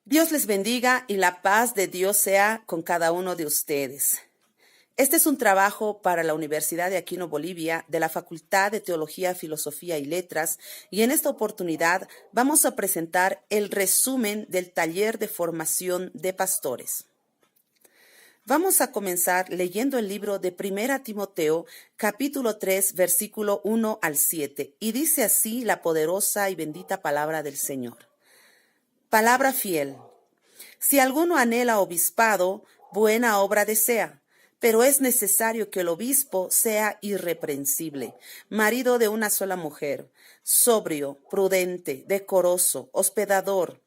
Dios les bendiga y la paz de Dios sea con cada uno de ustedes. Este es un trabajo para la Universidad de Aquino, Bolivia, de la Facultad de Teología, Filosofía y Letras, y en esta oportunidad vamos a presentar el resumen del taller de formación de pastores. Vamos a comenzar leyendo el libro de 1 Timoteo, capítulo 3, versículo 1 al 7, y dice así la poderosa y bendita palabra del Señor. Palabra fiel. Si alguno anhela obispado, buena obra desea, pero es necesario que el obispo sea irreprensible, marido de una sola mujer, sobrio, prudente, decoroso, hospedador,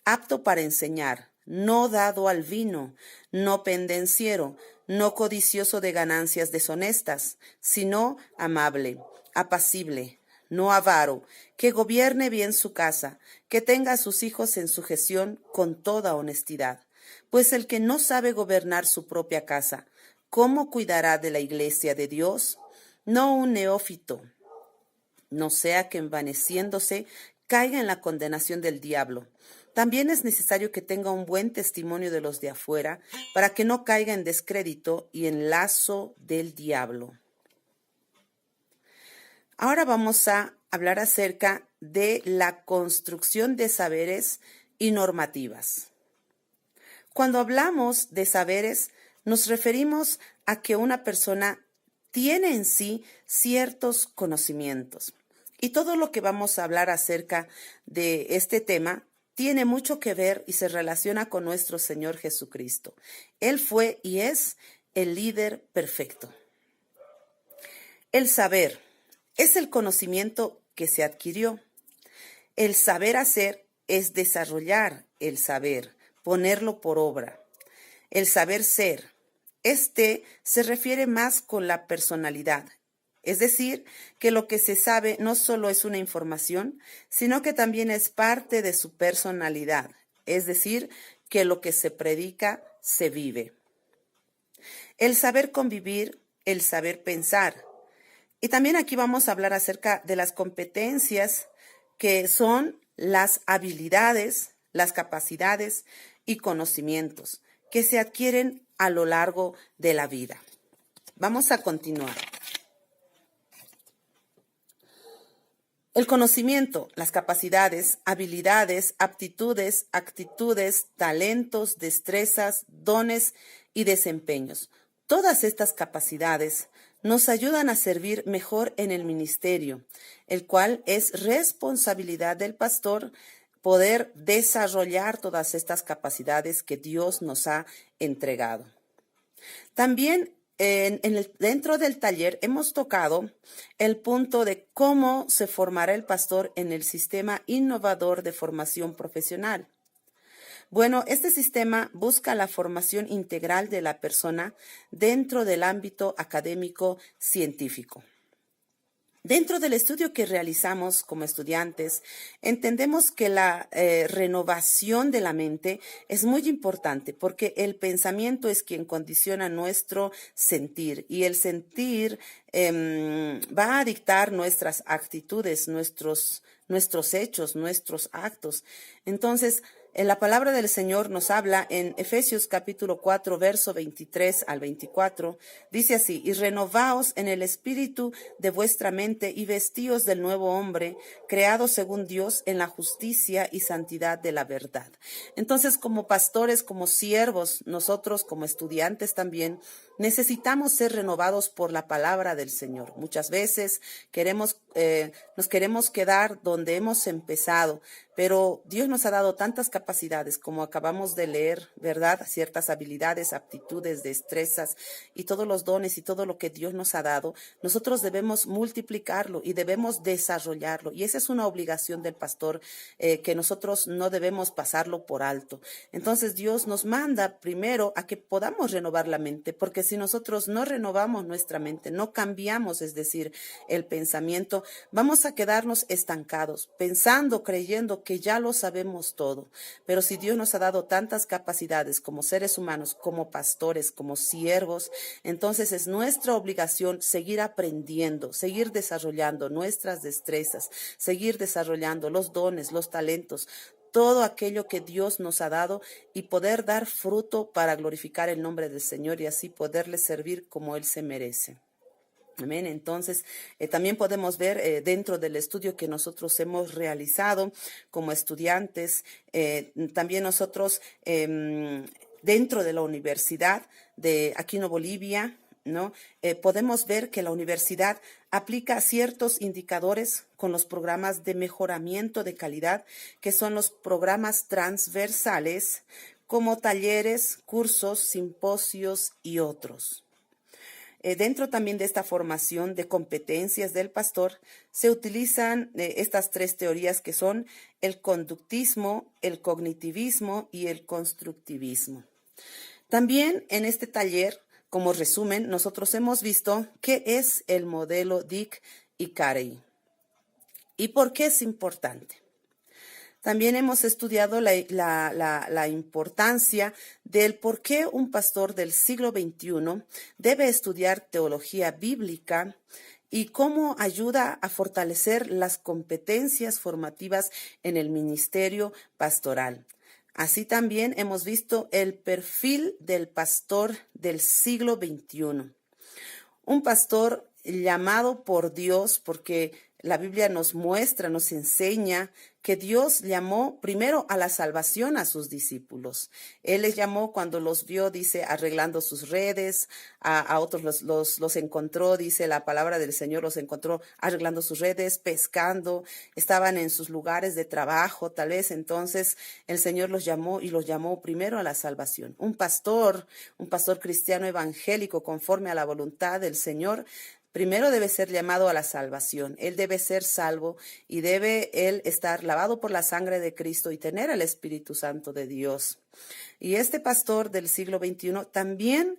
apto para enseñar, no dado al vino, no pendenciero, no codicioso de ganancias deshonestas, sino amable, apacible, no avaro, que gobierne bien su casa, que tenga a sus hijos en sujeción con toda honestidad. Pues el que no sabe gobernar su propia casa, ¿cómo cuidará de la iglesia de Dios? No un neófito, no sea que envaneciéndose caiga en la condenación del diablo. También es necesario que tenga un buen testimonio de los de afuera, para que no caiga en descrédito y en lazo del diablo. Ahora vamos a hablar acerca de la construcción de saberes y normativas. Cuando hablamos de saberes, nos referimos a que una persona tiene en sí ciertos conocimientos. Y todo lo que vamos a hablar acerca de este tema tiene mucho que ver y se relaciona con nuestro Señor Jesucristo. Él fue y es el líder perfecto. El saber es el conocimiento que se adquirió. El saber hacer es desarrollar el saber, ponerlo por obra. El saber ser, se refiere más con la personalidad. Es decir, que lo que se sabe no solo es una información, sino que también es parte de su personalidad. Es decir, que lo que se predica se vive. El saber convivir, el saber pensar. Y también aquí vamos a hablar acerca de las competencias que son las habilidades, las capacidades y conocimientos que se adquieren a lo largo de la vida. Vamos a continuar. El conocimiento, las capacidades, habilidades, aptitudes, actitudes, talentos, destrezas, dones y desempeños. Todas estas capacidades nos ayudan a servir mejor en el ministerio, el cual es responsabilidad del pastor poder desarrollar todas estas capacidades que Dios nos ha entregado. También dentro del taller hemos tocado el punto de cómo se formará el pastor en el sistema innovador de formación profesional. Bueno, este sistema busca la formación integral de la persona dentro del ámbito académico científico. Dentro del estudio que realizamos como estudiantes, entendemos que la renovación de la mente es muy importante porque el pensamiento es quien condiciona nuestro sentir y el sentir va a dictar nuestras actitudes, nuestros hechos, nuestros actos. Entonces, la palabra del Señor nos habla en Efesios capítulo 4, verso 23 al 24. Dice así: y renovaos en el espíritu de vuestra mente y vestíos del nuevo hombre, creado según Dios en la justicia y santidad de la verdad. Entonces, como pastores, como siervos, nosotros como estudiantes también, necesitamos ser renovados por la palabra del Señor. Muchas veces nos queremos quedar donde hemos empezado, pero Dios nos ha dado tantas capacidades, como acabamos de leer, ¿verdad? Ciertas habilidades, aptitudes, destrezas y todos los dones y todo lo que Dios nos ha dado. Nosotros debemos multiplicarlo y debemos desarrollarlo. Y esa es una obligación del pastor que nosotros no debemos pasarlo por alto. Entonces Dios nos manda primero a que podamos renovar la mente, porque si nosotros no renovamos nuestra mente, no cambiamos, es decir, el pensamiento, vamos a quedarnos estancados, pensando, creyendo que ya lo sabemos todo. Pero si Dios nos ha dado tantas capacidades como seres humanos, como pastores, como siervos, entonces es nuestra obligación seguir aprendiendo, seguir desarrollando nuestras destrezas, seguir desarrollando los dones, los talentos, todo aquello que Dios nos ha dado y poder dar fruto para glorificar el nombre del Señor y así poderle servir como Él se merece. Amén. Entonces, también podemos ver dentro del estudio que nosotros hemos realizado como estudiantes, también nosotros dentro de la Universidad de Aquino Bolivia, ¿no? Podemos ver que la universidad aplica ciertos indicadores con los programas de mejoramiento de calidad, que son los programas transversales, como talleres, cursos, simposios y otros. Dentro también de esta formación de competencias del pastor se utilizan estas tres teorías que son el conductismo, el cognitivismo y el constructivismo. También en este taller, como resumen, nosotros hemos visto qué es el modelo Dick y Carey y por qué es importante. También hemos estudiado la importancia del por qué un pastor del siglo XXI debe estudiar teología bíblica y cómo ayuda a fortalecer las competencias formativas en el ministerio pastoral. Así también hemos visto el perfil del pastor del siglo XXI. Un pastor llamado por Dios, porque la Biblia nos muestra, nos enseña que Dios llamó primero a la salvación a sus discípulos. Él les llamó cuando los vio, dice, arreglando sus redes, a otros los encontró, dice la palabra del Señor, los encontró arreglando sus redes, pescando, estaban en sus lugares de trabajo, tal vez entonces el Señor los llamó y los llamó primero a la salvación. Un pastor cristiano evangélico conforme a la voluntad del Señor, primero debe ser llamado a la salvación. Él debe ser salvo y debe él estar lavado por la sangre de Cristo y tener el Espíritu Santo de Dios. Y este pastor del siglo XXI también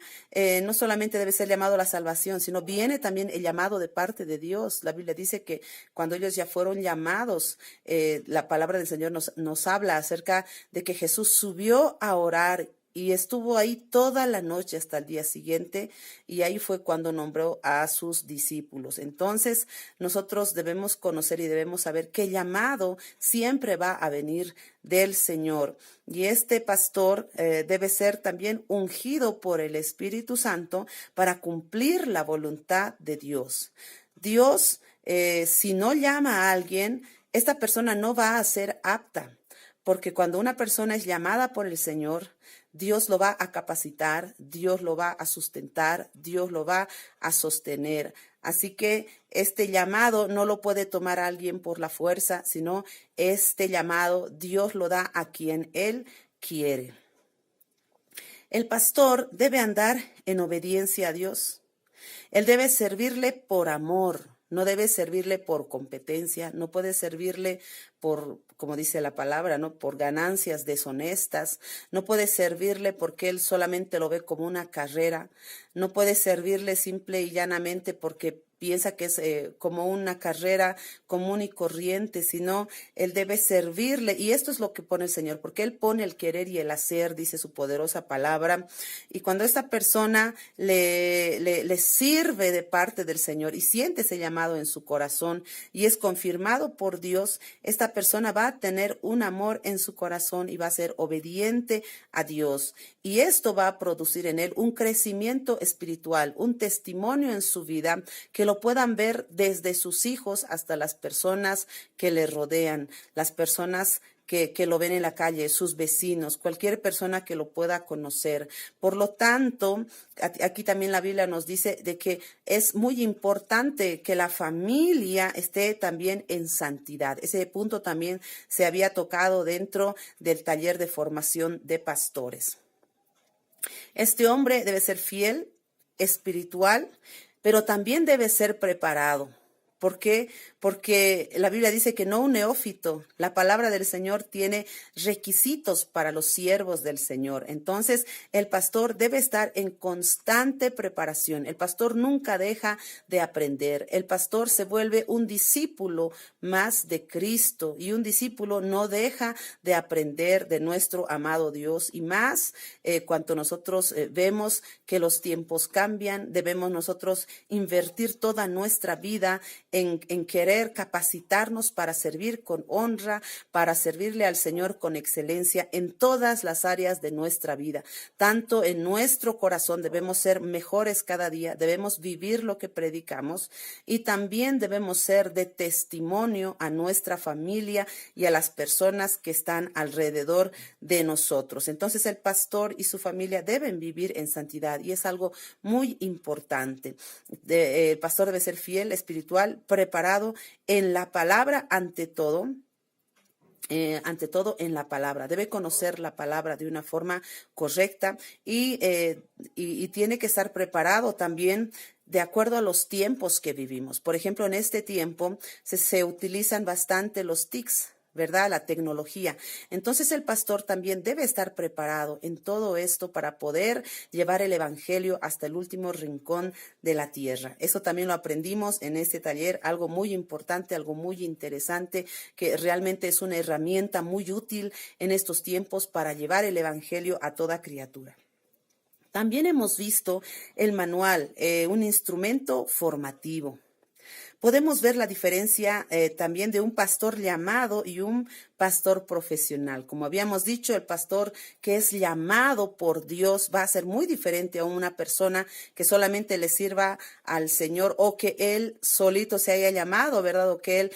no solamente debe ser llamado a la salvación, sino viene también el llamado de parte de Dios. La Biblia dice que cuando ellos ya fueron llamados, la palabra del Señor nos habla acerca de que Jesús subió a orar y estuvo ahí toda la noche hasta el día siguiente, y ahí fue cuando nombró a sus discípulos. Entonces, nosotros debemos conocer y debemos saber que el llamado siempre va a venir del Señor. Y este pastor debe ser también ungido por el Espíritu Santo para cumplir la voluntad de Dios. Dios, si no llama a alguien, esta persona no va a ser apta. Porque cuando una persona es llamada por el Señor, Dios lo va a capacitar, Dios lo va a sustentar, Dios lo va a sostener. Así que este llamado no lo puede tomar alguien por la fuerza, sino este llamado Dios lo da a quien Él quiere. El pastor debe andar en obediencia a Dios. Él debe servirle por amor. No debe servirle por competencia, no puede servirle por, como dice la palabra, ¿no? Por ganancias deshonestas, no puede servirle porque él solamente lo ve como una carrera, no puede servirle simple y llanamente porque piensa que es como una carrera común y corriente, sino él debe servirle. Y esto es lo que pone el Señor, porque Él pone el querer y el hacer, dice su poderosa palabra. Y cuando esta persona le sirve de parte del Señor y siente ese llamado en su corazón y es confirmado por Dios, esta persona va a tener un amor en su corazón y va a ser obediente a Dios. Y esto va a producir en él un crecimiento espiritual, un testimonio en su vida que lo puedan ver desde sus hijos hasta las personas que le rodean, las personas que lo ven en la calle, sus vecinos, cualquier persona que lo pueda conocer. Por lo tanto, aquí también la Biblia nos dice de que es muy importante que la familia esté también en santidad. Ese punto también se había tocado dentro del taller de formación de pastores. Este hombre debe ser fiel, espiritual, pero también debe ser preparado. ¿Por qué? Porque la Biblia dice que no un neófito. La palabra del Señor tiene requisitos para los siervos del Señor. Entonces, el pastor debe estar en constante preparación. El pastor nunca deja de aprender. El pastor se vuelve un discípulo más de Cristo y un discípulo no deja de aprender de nuestro amado Dios. Y más cuando nosotros vemos que los tiempos cambian, debemos nosotros invertir toda nuestra vida en querer querer capacitarnos para servir con honra, para servirle al Señor con excelencia en todas las áreas de nuestra vida. Tanto en nuestro corazón debemos ser mejores cada día, debemos vivir lo que predicamos y también debemos ser de testimonio a nuestra familia y a las personas que están alrededor de nosotros. Entonces el pastor y su familia deben vivir en santidad y es algo muy importante. El pastor debe ser fiel, espiritual, preparado en la palabra ante todo en la palabra. Debe conocer la palabra de una forma correcta y tiene que estar preparado también de acuerdo a los tiempos que vivimos. Por ejemplo, en este tiempo se utilizan bastante los TICs, ¿verdad? La tecnología. Entonces el pastor también debe estar preparado en todo esto para poder llevar el evangelio hasta el último rincón de la tierra. Eso también lo aprendimos en este taller, algo muy importante, algo muy interesante, que realmente es una herramienta muy útil en estos tiempos para llevar el evangelio a toda criatura. También hemos visto el manual, un instrumento formativo. Podemos ver la diferencia también de un pastor llamado y un pastor profesional. Como habíamos dicho, el pastor que es llamado por Dios va a ser muy diferente a una persona que solamente le sirva al Señor o que él solito se haya llamado, ¿verdad? O que él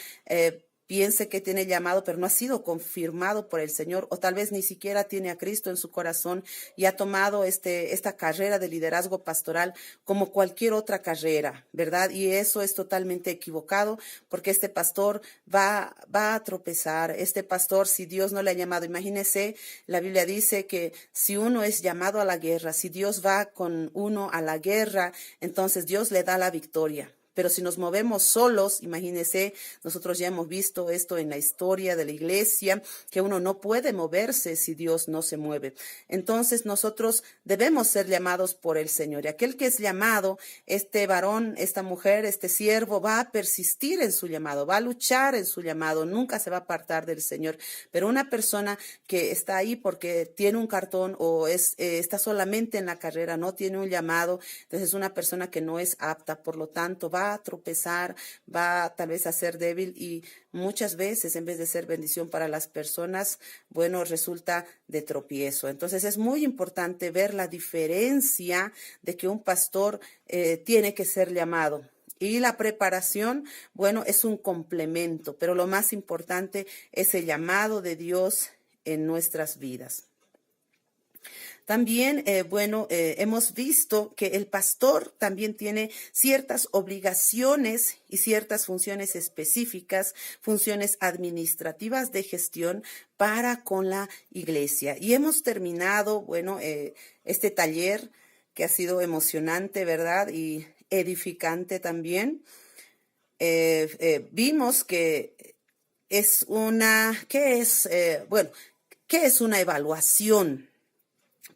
piense que tiene llamado, pero no ha sido confirmado por el Señor, o tal vez ni siquiera tiene a Cristo en su corazón y ha tomado esta carrera de liderazgo pastoral como cualquier otra carrera, ¿verdad? Y eso es totalmente equivocado, porque este pastor va a tropezar. Este pastor, si Dios no le ha llamado, imagínese, la Biblia dice que si uno es llamado a la guerra, si Dios va con uno a la guerra, entonces Dios le da la victoria. Pero si nos movemos solos, imagínense, nosotros ya hemos visto esto en la historia de la iglesia, que uno no puede moverse si Dios no se mueve. Entonces nosotros debemos ser llamados por el Señor. Y aquel que es llamado, este varón, esta mujer, este siervo, va a persistir en su llamado, va a luchar en su llamado, nunca se va a apartar del Señor. Pero una persona que está ahí porque tiene un cartón o está solamente en la carrera, no tiene un llamado, entonces es una persona que no es apta, por lo tanto va a tropezar, va tal vez a ser débil y muchas veces en vez de ser bendición para las personas, bueno, resulta de tropiezo. Entonces es muy importante ver la diferencia de que un pastor tiene que ser llamado. Y la preparación, bueno, es un complemento, pero lo más importante es el llamado de Dios en nuestras vidas. También, hemos visto que el pastor también tiene ciertas obligaciones y ciertas funciones específicas, funciones administrativas de gestión para con la iglesia. Y hemos terminado, este taller que ha sido emocionante, ¿verdad? Y edificante también. Vimos que ¿qué es una evaluación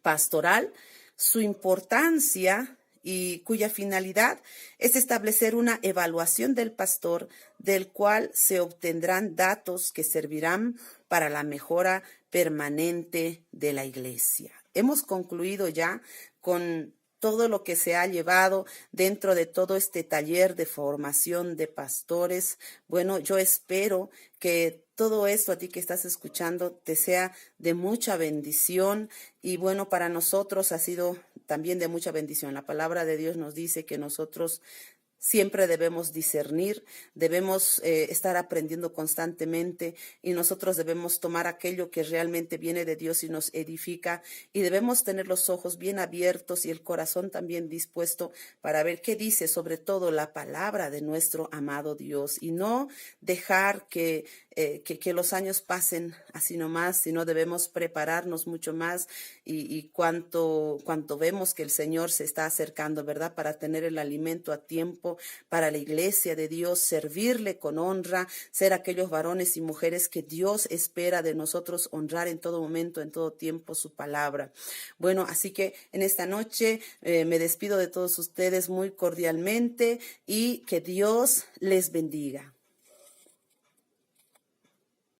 pastoral? Su importancia y cuya finalidad es establecer una evaluación del pastor, del cual se obtendrán datos que servirán para la mejora permanente de la iglesia. Hemos concluido ya con todo lo que se ha llevado dentro de todo este taller de formación de pastores. Bueno, yo espero que todo esto a ti que estás escuchando te sea de mucha bendición y bueno, para nosotros ha sido también de mucha bendición. La palabra de Dios nos dice que nosotros siempre debemos discernir, debemos estar aprendiendo constantemente y nosotros debemos tomar aquello que realmente viene de Dios y nos edifica y debemos tener los ojos bien abiertos y el corazón también dispuesto para ver qué dice sobre todo la palabra de nuestro amado Dios y no dejar que los años pasen así nomás, sino debemos prepararnos mucho más y cuanto vemos que el Señor se está acercando, ¿verdad? Para tener el alimento a tiempo, para la iglesia de Dios, servirle con honra, ser aquellos varones y mujeres que Dios espera de nosotros honrar en todo momento, en todo tiempo su palabra. Bueno, así que en esta noche me despido de todos ustedes muy cordialmente y que Dios les bendiga.